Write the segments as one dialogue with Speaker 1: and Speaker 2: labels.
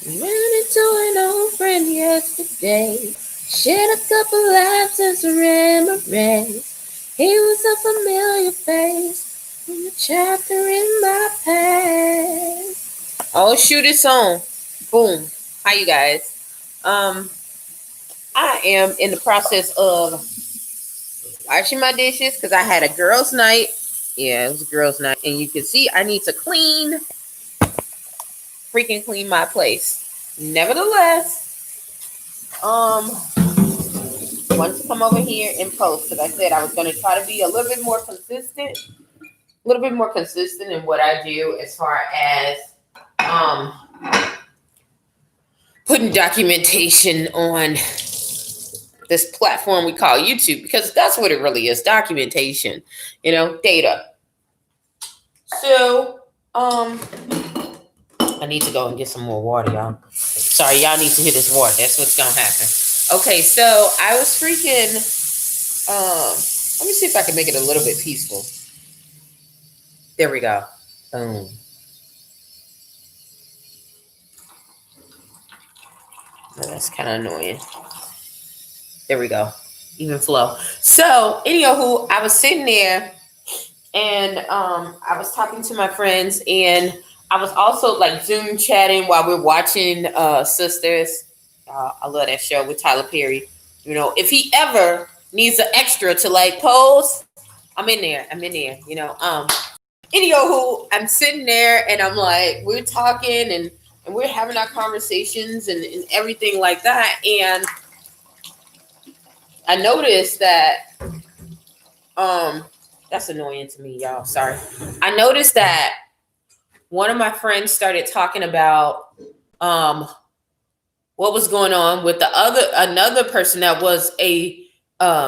Speaker 1: Ran into an old friend yesterday. Shared a couple laughs and some memories. He was a familiar face from a chapter in my past. Oh, shoot it song. Boom. Hi, you guys. I am in the process of washing my dishes because I had a girls' night. Yeah, it was a girls' night, and you can see I need to freaking clean my place. Nevertheless, wanted to come over here and post because I said I was going to try to be a little bit more consistent, in what I do as far as putting documentation on this platform we call YouTube, because that's what it really is, documentation, data. So, I need to go and get some more water, y'all. Sorry, y'all need to hear this water. That's what's gonna happen. Okay, so I was freaking, let me see if I can make it a little bit peaceful. There we go. Boom. Oh, that's kind of annoying. There we go. Even flow. So, anywho, I was sitting there and I was talking to my friends, and I was also like Zoom chatting while we're watching Sisters. I love that show with Tyler Perry. If he ever needs an extra to like pose, I'm in there. Anywho, I'm sitting there and I'm like, we're talking and we're having our conversations and everything like that. And I noticed that that's annoying to me, y'all. Sorry. I noticed that one of my friends started talking about what was going on with another person that was a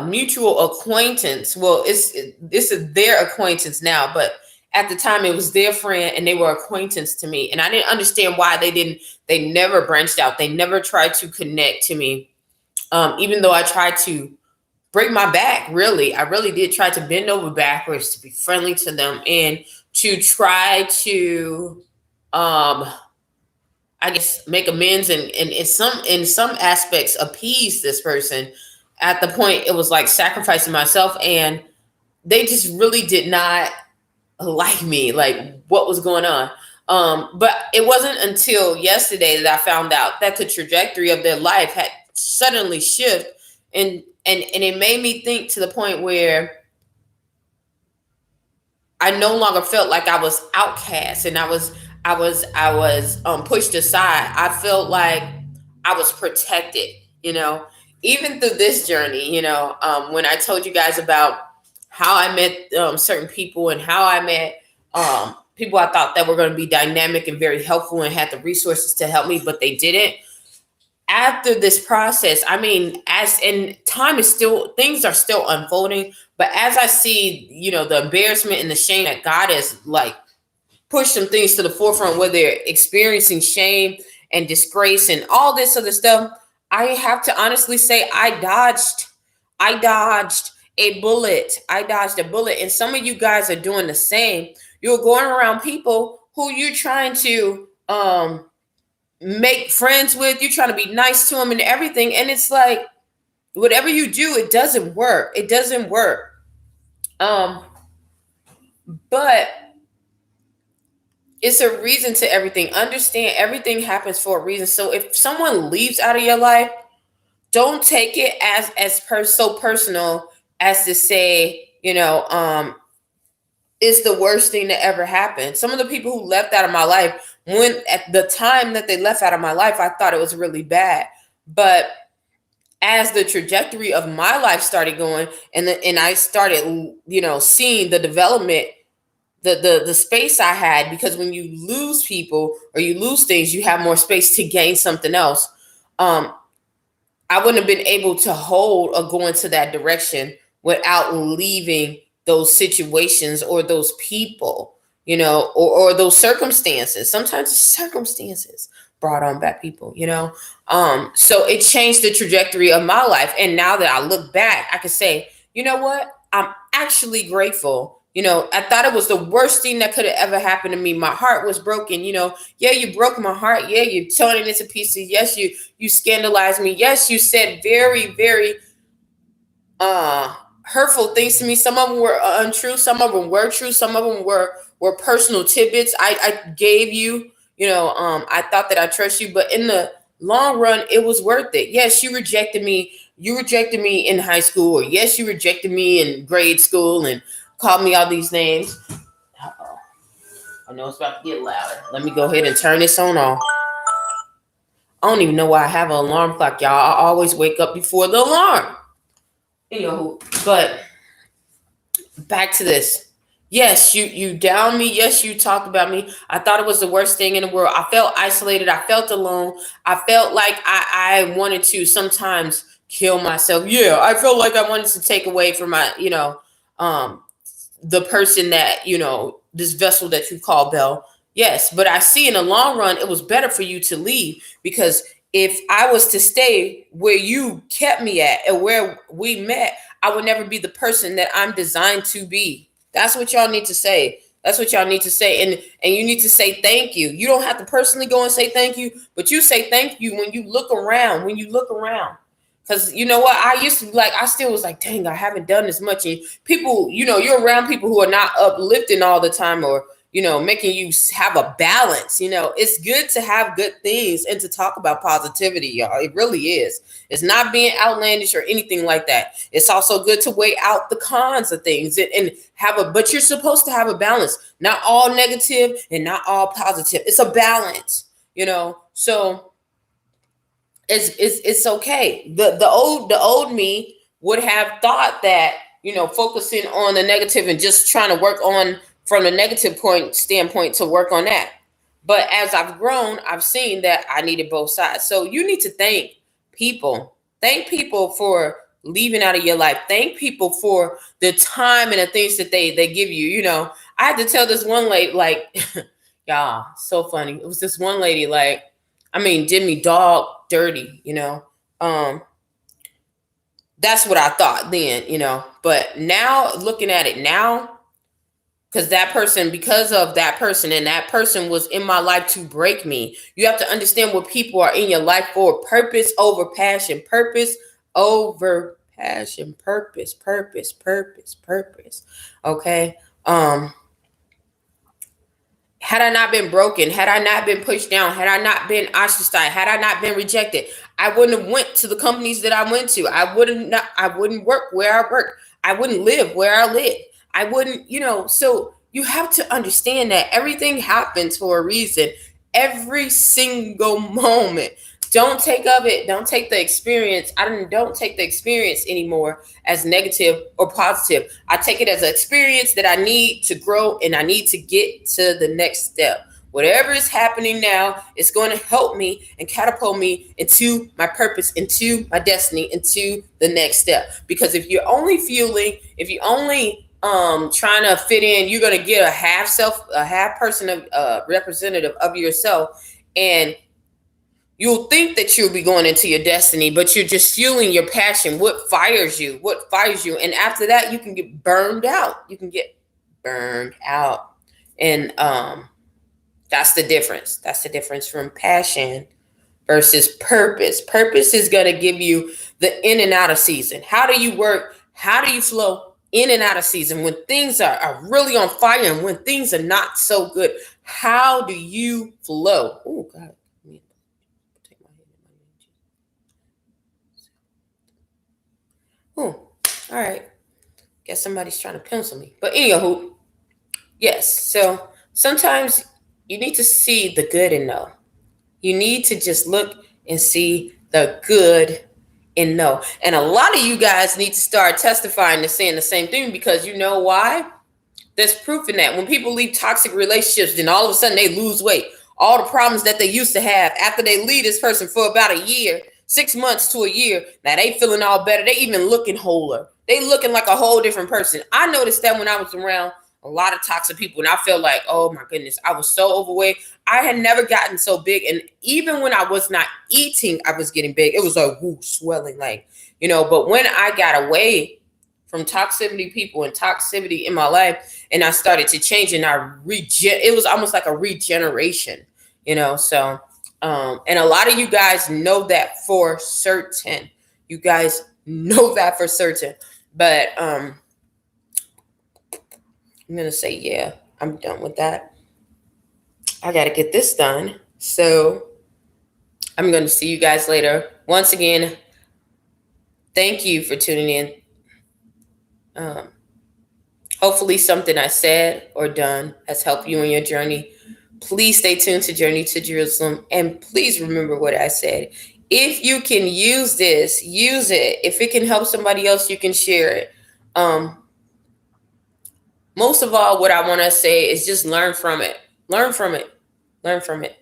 Speaker 1: mutual acquaintance. Well, this is their acquaintance now, but at the time it was their friend and they were acquaintance to me. And I didn't understand why they never branched out. They never tried to connect to me. Even though I tried to break my back, really. I really did try to bend over backwards to be friendly to them and to try to I guess make amends and in some aspects appease this person. At the point it was like sacrificing myself, and they just really did not like me, like what was going on. But it wasn't until yesterday that I found out that the trajectory of their life had suddenly shifted, and it made me think to the point where I no longer felt like I was outcast and I was pushed aside. I felt like I was protected, even through this journey. When I told you guys about how I met certain people and how I met people I thought that were going to be dynamic and very helpful and had the resources to help me, but they didn't. After this process, things are still unfolding, but as I see, the embarrassment and the shame that God has like pushed some things to the forefront where they're experiencing shame and disgrace and all this other stuff, I have to honestly say I dodged a bullet. And some of you guys are doing the same. You're going around people who you're trying to make friends with, you're trying to be nice to them and everything, and it's like whatever you do, it doesn't work. But it's a reason to everything. Understand, everything happens for a reason. So if someone leaves out of your life, don't take it so personal as to say, it's the worst thing that ever happened. Some of the people who left out of my life, when at the time that they left out of my life, I thought it was really bad. But as the trajectory of my life started going, and I started, seeing the development, the space I had, because when you lose people or you lose things, you have more space to gain something else. I wouldn't have been able to hold or go into that direction without leaving those situations or those people, or those circumstances. Sometimes it's circumstances brought on by people, so it changed the trajectory of my life. And now that I look back, I can say, you know what? I'm actually grateful, I thought it was the worst thing that could have ever happened to me. My heart was broken. Yeah, you broke my heart. Yeah, you torn it into pieces. Yes, you scandalized me. Yes, you said very, very hurtful things to me. Some of them were untrue. Some of them were true. Some of them were personal tidbits I gave you. I thought that I trust you, but in the long run, it was worth it. Yes, you rejected me. You rejected me in high school, or yes, you rejected me in grade school and called me all these names. Uh-oh. I know it's about to get louder. Let me go ahead and turn this on off. I don't even know why I have an alarm clock, y'all. I always wake up before the alarm. But back to this. Yes, you downed me. Yes, you talked about me. I thought it was the worst thing in the world. I felt isolated. I felt alone. I felt like I wanted to sometimes kill myself. Yeah, I felt like I wanted to take away from my, the person that, this vessel that you call Belle. Yes, but I see in the long run, it was better for you to leave, because if I was to stay where you kept me at and where we met, I would never be the person that I'm designed to be. That's what y'all need to say. That's what y'all need to say. And you need to say thank you. You don't have to personally go and say thank you, but you say thank you when you look around, Because you know what? I used to I still was like, dang, I haven't done as much. And people, you're around people who are not uplifting all the time, or, making you have a balance. It's good to have good things and to talk about positivity, y'all. It really is. It's not being outlandish or anything like that. It's also good to weigh out the cons of things and but you're supposed to have a balance, not all negative and not all positive. It's a balance, so it's okay. The old me would have thought that, focusing on the negative and just trying to work on from a negative standpoint to work on that. But as I've grown, I've seen that I needed both sides. So you need to thank people. Thank people for leaving out of your life. Thank people for the time and the things that they give you. I had to tell this one lady, y'all, so funny. It was this one lady, did me dog dirty, that's what I thought then, but now looking at it now, because of that person, and that person was in my life to break me. You have to understand what people are in your life for. Purpose over passion. Purpose over passion. Purpose. Okay. Had I not been broken, had I not been pushed down, had I not been ostracized, had I not been rejected, I wouldn't have went to the companies that I went to. I wouldn't work where I work. I wouldn't live where I live. I wouldn't, so you have to understand that everything happens for a reason. Every single moment. Don't take the experience. Don't take the experience anymore as negative or positive. I take it as an experience that I need to grow, and I need to get to the next step. Whatever is happening now is going to help me and catapult me into my purpose, into my destiny, into the next step. Because if you're only trying to fit in, you're going to get a half person representative of yourself, and you'll think that you'll be going into your destiny, but you're just fueling your passion. What fires you? And after that, you can get burned out. And that's the difference. That's the difference from passion versus purpose. Purpose is going to give you the in and out of season. How do you work? How do you flow in and out of season when things are really on fire and when things are not so good? How do you flow? Oh, God. Oh, all right. Guess somebody's trying to pencil me. But anywho, yes. So sometimes you need to see the good and know. You need to just look and see the good and know. And a lot of you guys need to start testifying and saying the same thing, because you know why? There's proof in that. When people leave toxic relationships, then all of a sudden they lose weight. All the problems that they used to have after they leave this person for about a year, 6 months to a year, now they feeling all better. They even looking wholer. They looking like a whole different person. I noticed that when I was around a lot of toxic people, and I felt like, oh my goodness, I was so overweight. I had never gotten so big. And even when I was not eating, I was getting big. It was like, swelling, but when I got away from toxicity people and toxicity in my life, and I started to change, and it was almost like a regeneration, so and a lot of you guys know that for certain. You guys know that for certain. But I'm gonna say, yeah, I'm done with that. I gotta get this done. So I'm gonna see you guys later. Once again, thank you for tuning in. Hopefully something I said or done has helped you in your journey. Please stay tuned to Journey to Jerusalem, and please remember what I said. If you can use this, use it. If it can help somebody else, you can share it. Most of all, what I want to say is just learn from it. Learn from it. Learn from it.